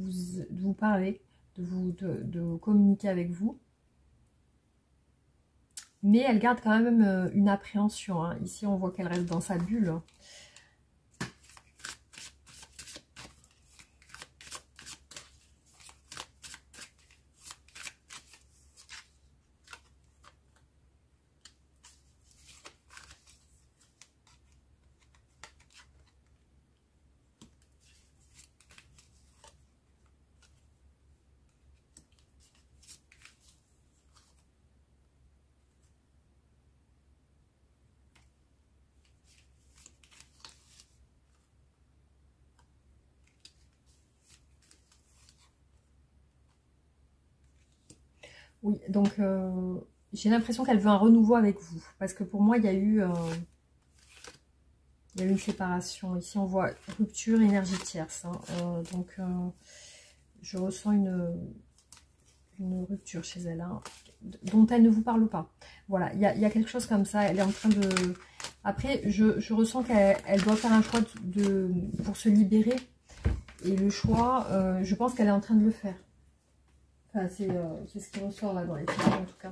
vous parler, de communiquer avec vous. Mais elle garde quand même une appréhension. Hein. Ici, on voit qu'elle reste dans sa bulle. Oui, donc j'ai l'impression qu'elle veut un renouveau avec vous. Parce que pour moi, il y a eu une séparation. Ici, on voit rupture, énergie tierce. Hein. Donc, je ressens une rupture chez elle, hein, dont elle ne vous parle pas. Voilà, il y a quelque chose comme ça. Elle est en train de... Après, je ressens qu'elle doit faire un choix pour se libérer. Et le choix, je pense qu'elle est en train de le faire. Enfin, c'est ce qui ressort là dans les films en tout cas.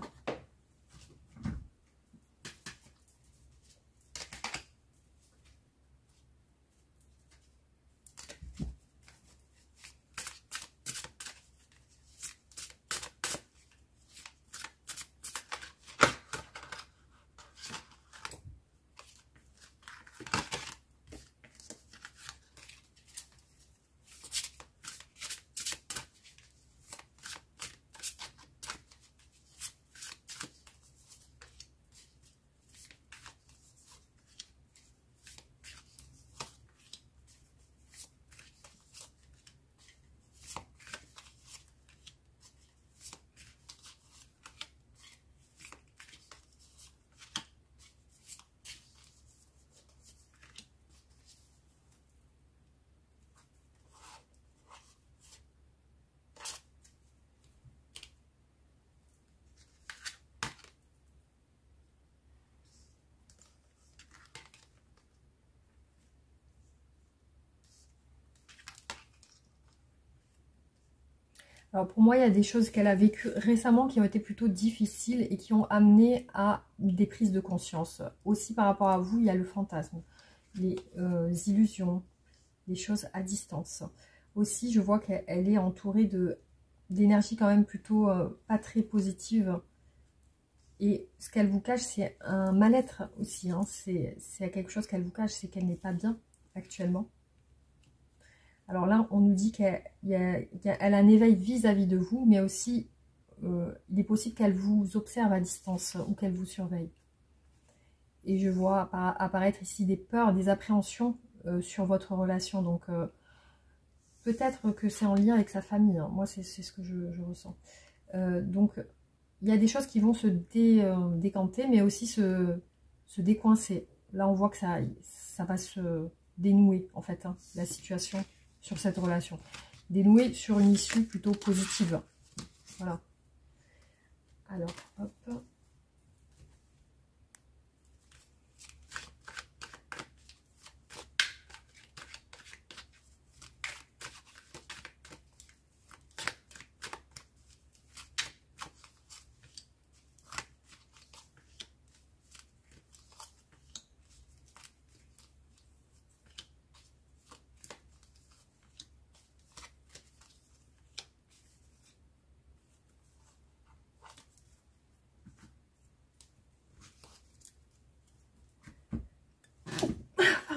Alors pour moi, il y a des choses qu'elle a vécues récemment qui ont été plutôt difficiles et qui ont amené à des prises de conscience. Aussi par rapport à vous, il y a le fantasme, les illusions, les choses à distance. Aussi, je vois qu'elle est entourée d'énergie quand même plutôt pas très positive. Et ce qu'elle vous cache, c'est un mal-être aussi. Hein. C'est quelque chose qu'elle vous cache, c'est qu'elle n'est pas bien actuellement. Alors là, on nous dit qu'elle a un éveil vis-à-vis de vous, mais aussi, il est possible qu'elle vous observe à distance ou qu'elle vous surveille. Et je vois apparaître ici des peurs, des appréhensions sur votre relation. Donc, peut-être que c'est en lien avec sa famille. Hein. Moi, c'est ce que je ressens. Donc, il y a des choses qui vont se décanter, mais aussi se décoincer. Là, on voit que ça va se dénouer, en fait, hein, la situation sur cette relation. Dénouer sur une issue plutôt positive. Voilà. Alors, hop.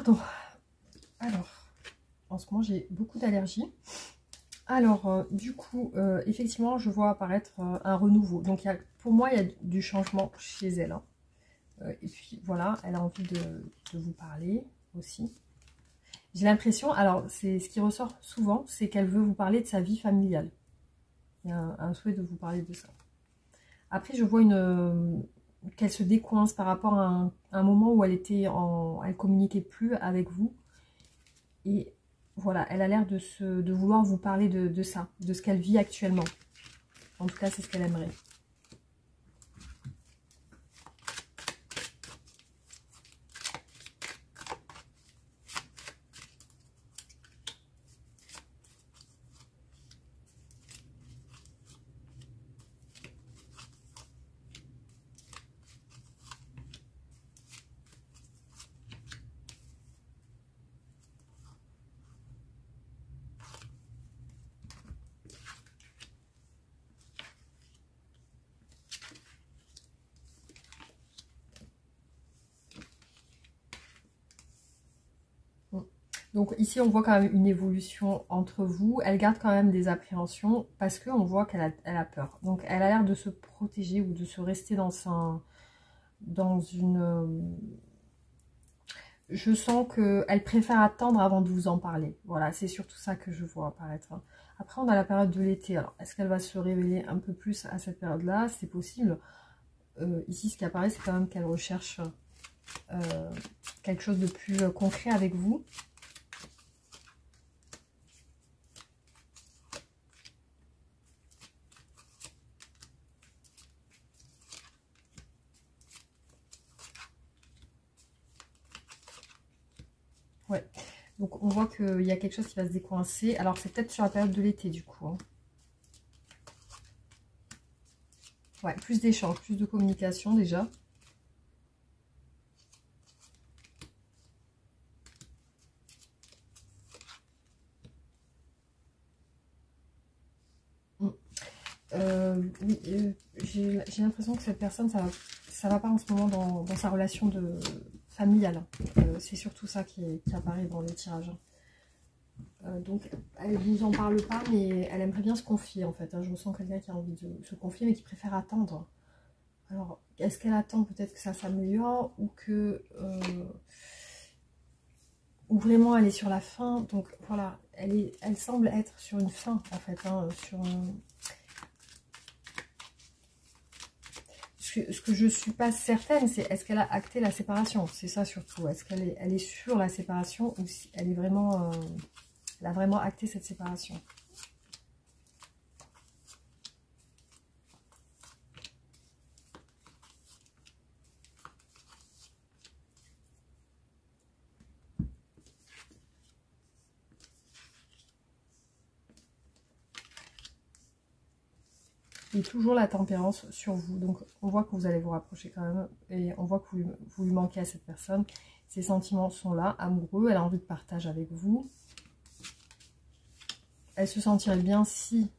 Pardon. Alors, en ce moment, j'ai beaucoup d'allergies. Alors, du coup, effectivement, je vois apparaître un renouveau. Donc, pour moi, il y a du changement chez elle. Hein. Et puis, voilà, elle a envie de vous parler aussi. J'ai l'impression, alors, c'est ce qui ressort souvent, c'est qu'elle veut vous parler de sa vie familiale. Il y a un souhait de vous parler de ça. Après, je vois qu'elle se décoince par rapport à un moment où elle communiquait plus avec vous. Et voilà, elle a l'air de vouloir vous parler de ça, de ce qu'elle vit actuellement. En tout cas, c'est ce qu'elle aimerait. Donc ici, on voit quand même une évolution entre vous. Elle garde quand même des appréhensions parce qu'on voit qu'elle a peur. Donc elle a l'air de se protéger ou de se rester dans une... Je sens qu'elle préfère attendre avant de vous en parler. Voilà, c'est surtout ça que je vois apparaître. Après, on a la période de l'été. Alors, est-ce qu'elle va se révéler un peu plus à cette période-là? C'est possible. Ici, ce qui apparaît, c'est quand même qu'elle recherche quelque chose de plus concret avec vous. Ouais, donc on voit qu'il y a quelque chose qui va se décoincer. Alors c'est peut-être sur la période de l'été du coup. Hein. Ouais, plus d'échanges, plus de communication déjà. Oui, j'ai l'impression que cette personne, ça va pas en ce moment dans sa relation familiale. C'est surtout ça qui apparaît dans le tirage. Donc, elle ne vous en parle pas, mais elle aimerait bien se confier, en fait. Hein. Je ressens quelqu'un qui a envie de se confier, mais qui préfère attendre. Alors, est-ce qu'elle attend peut-être que ça s'améliore ou que... ou vraiment elle est sur la fin. Donc, voilà, elle semble être sur une fin, en fait. Hein, ce que je ne suis pas certaine, c'est est-ce qu'elle a acté la séparation? C'est ça surtout. Est-ce qu'elle est sur la séparation ou si elle est vraiment... elle a vraiment acté cette séparation. Et toujours la tempérance sur vous. Donc on voit que vous allez vous rapprocher quand même. Et on voit que vous lui manquez à cette personne. Ses sentiments sont là, amoureux. Elle a envie de partage avec vous. Elle se sentirait bien si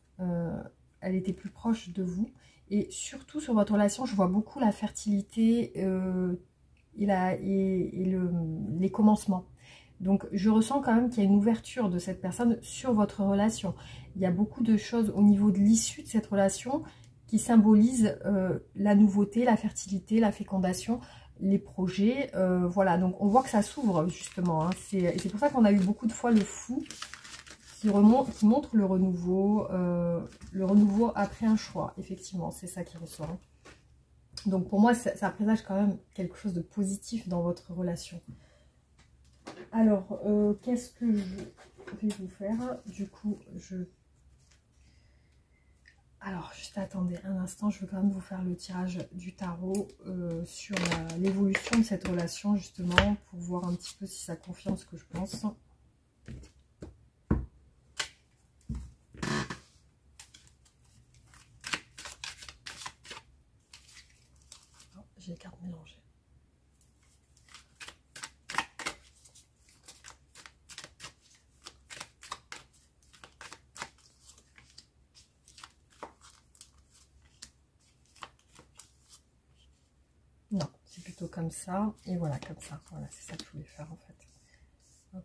elle était plus proche de vous. Et surtout sur votre relation, je vois beaucoup la fertilité et les commencements. Donc je ressens quand même qu'il y a une ouverture de cette personne sur votre relation. Il y a beaucoup de choses au niveau de l'issue de cette relation qui symbolisent la nouveauté, la fertilité, la fécondation, les projets. Voilà, donc on voit que ça s'ouvre justement. Hein. C'est pour ça qu'on a eu beaucoup de fois le fou qui montre le renouveau après un choix. Effectivement, c'est ça qui ressort. Donc pour moi, ça présage quand même quelque chose de positif dans votre relation. Alors, qu'est-ce que je vais vous faire? Du coup, alors, juste attendez un instant, je vais quand même vous faire le tirage du tarot sur l'évolution de cette relation, justement, pour voir un petit peu si ça confirme ce que je pense. Oh, j'ai les cartes mélangées. Non, c'est plutôt comme ça. Et voilà, comme ça. Voilà, c'est ça que je voulais faire en fait. Hop.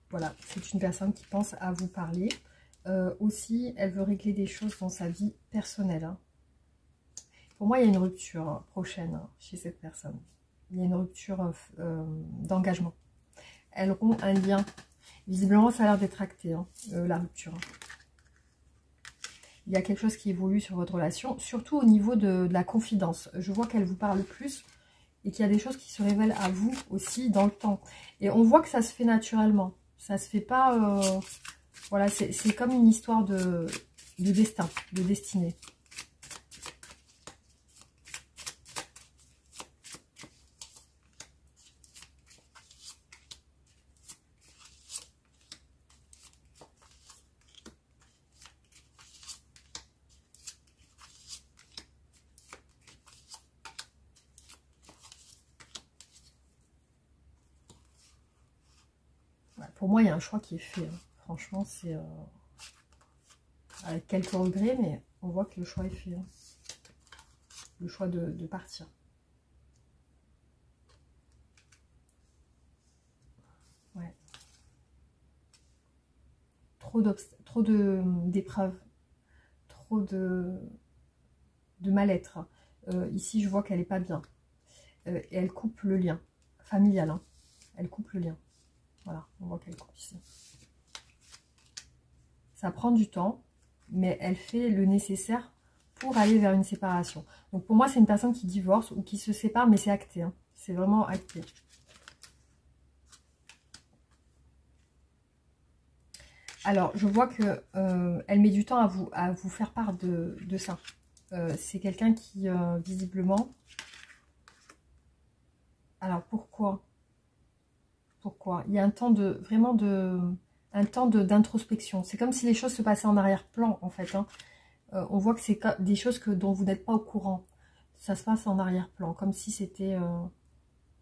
Voilà, c'est une personne qui pense à vous parler. Aussi, elle veut régler des choses dans sa vie personnelle. Hein. Pour moi, il y a une rupture prochaine chez cette personne. Il y a une rupture d'engagement. Elle rompt un lien. Visiblement, ça a l'air d'être acté, hein, la rupture. Il y a quelque chose qui évolue sur votre relation, surtout au niveau de la confidence. Je vois qu'elle vous parle plus et qu'il y a des choses qui se révèlent à vous aussi dans le temps. Et on voit que ça se fait naturellement. Ça se fait pas... voilà, c'est comme une histoire de destin, de destinée. Pour moi, il y a un choix qui est fait. Hein. Franchement, c'est avec quelques regrets, mais on voit que le choix est fait. Hein. Le choix de partir. Ouais. Trop d'épreuves, trop de mal-être. Ici, je vois qu'elle n'est pas bien. Et elle coupe le lien familial. Hein. Elle coupe le lien. Voilà, on voit qu'elle coupe ici. Ça prend du temps, mais elle fait le nécessaire pour aller vers une séparation. Donc pour moi, c'est une personne qui divorce ou qui se sépare, mais c'est acté. Hein. C'est vraiment acté. Alors, je vois que elle met du temps à vous faire part de ça. C'est quelqu'un qui, visiblement... Alors, pourquoi? Pourquoi? Il y a un temps d'introspection. C'est comme si les choses se passaient en arrière-plan, en fait. Hein. On voit que c'est des choses dont vous n'êtes pas au courant. Ça se passe en arrière-plan, comme si c'était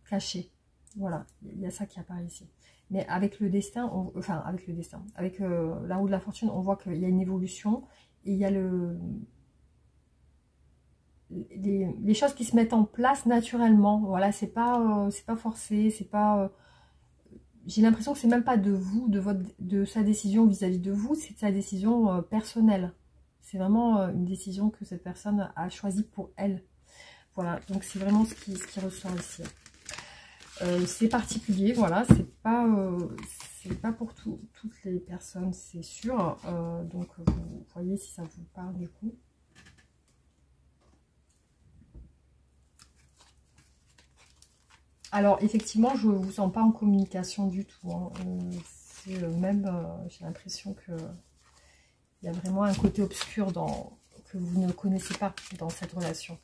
caché. Voilà, il y a ça qui apparaît ici. Mais avec le destin, avec la roue de la fortune, on voit qu'il y a une évolution et il y a les choses qui se mettent en place naturellement. Voilà, c'est pas forcé, c'est pas. J'ai l'impression que c'est même pas de vous, de sa décision vis-à-vis de vous, c'est de sa décision personnelle. C'est vraiment une décision que cette personne a choisie pour elle. Voilà, donc c'est vraiment ce qui ressort ici. C'est particulier, voilà, c'est pas pour toutes les personnes, c'est sûr. Donc vous voyez si ça vous parle du coup. Alors effectivement, je ne vous sens pas en communication du tout. Hein. Même, j'ai l'impression que Il y a vraiment un côté obscur que vous ne connaissez pas dans cette relation.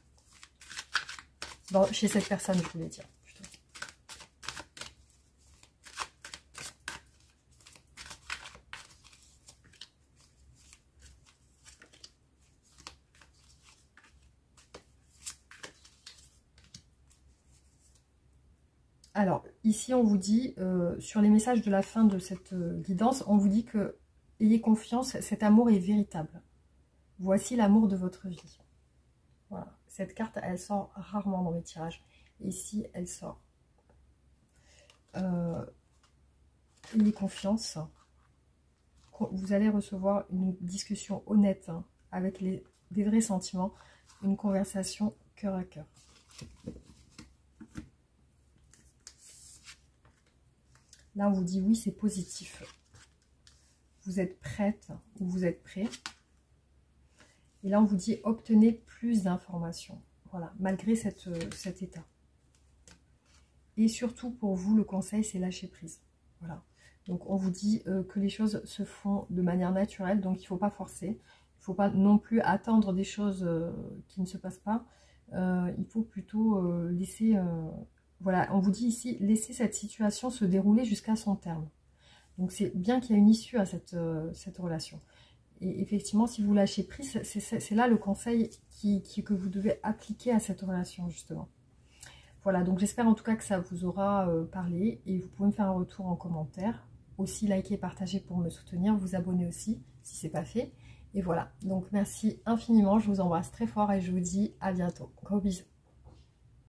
Chez cette personne, je voulais dire. Plutôt. Alors, ici, on vous dit, sur les messages de la fin de cette guidance, on vous dit que ayez confiance, cet amour est véritable. Voici l'amour de votre vie. Voilà. Cette carte, elle sort rarement dans les tirages. Ici, elle sort. Ayez confiance. Vous allez recevoir une discussion honnête hein, avec des vrais sentiments. Une conversation cœur à cœur. Là, on vous dit oui, c'est positif. Vous êtes prête ou vous êtes prêt. Et là, on vous dit obtenez plus d'informations. Voilà, malgré cet état. Et surtout, pour vous, le conseil, c'est lâcher prise. Voilà. Donc, on vous dit que les choses se font de manière naturelle. Donc, il ne faut pas forcer. Il ne faut pas non plus attendre des choses qui ne se passent pas. Il faut plutôt laisser... voilà, on vous dit ici, laissez cette situation se dérouler jusqu'à son terme. Donc, c'est bien qu'il y ait une issue à cette relation. Et effectivement, si vous lâchez prise, c'est là le conseil que vous devez appliquer à cette relation, justement. Voilà, donc j'espère en tout cas que ça vous aura parlé. Et vous pouvez me faire un retour en commentaire. Aussi, liker et partager pour me soutenir. Vous abonner aussi, si ce n'est pas fait. Et voilà, donc merci infiniment. Je vous embrasse très fort et je vous dis à bientôt. Gros bisous.